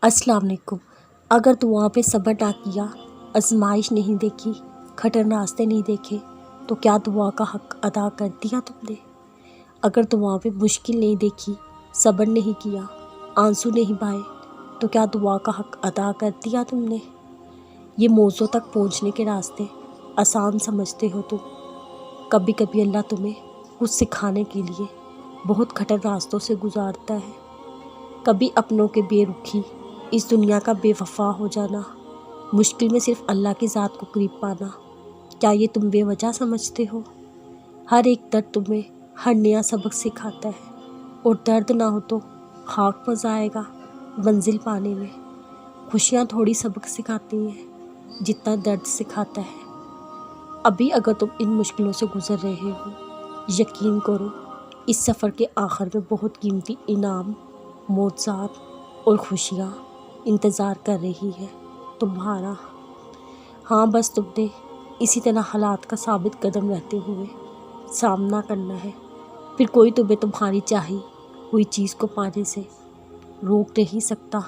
السلام علیکم۔ اگر دعا پہ صبر نہ کیا، آزمائش نہیں دیکھی، کھٹر راستے نہیں دیکھے، تو کیا دعا کا حق ادا کر دیا تم نے؟ اگر دعا پہ مشکل نہیں دیکھی، صبر نہیں کیا، آنسو نہیں بہائے، تو کیا دعا کا حق ادا کر دیا تم نے؟ یہ موضوع تک پہنچنے کے راستے آسان سمجھتے ہو تم۔ کبھی کبھی اللہ تمہیں کچھ سکھانے کے لیے بہت کھٹر راستوں سے گزارتا ہے۔ کبھی اپنوں کے بے رخی، اس دنیا کا بے وفا ہو جانا، مشکل میں صرف اللہ کی ذات کو قریب پانا، کیا یہ تم بے وجہ سمجھتے ہو؟ ہر ایک درد تمہیں ہر نیا سبق سکھاتا ہے، اور درد نہ ہو تو خاک مزہ آئے گا منزل پانے میں۔ خوشیاں تھوڑی سبق سکھاتی ہیں جتنا درد سکھاتا ہے۔ ابھی اگر تم ان مشکلوں سے گزر رہے ہو، یقین کرو اس سفر کے آخر میں بہت قیمتی انعام، معجزات اور خوشیاں انتظار کر رہی ہے تمہارا۔ ہاں، بس تم نے اسی طرح حالات کا ثابت قدم رہتے ہوئے سامنا کرنا ہے۔ پھر کوئی تمہیں تمہاری چاہی ہوئی چیز کو پانے سے روک نہیں سکتا۔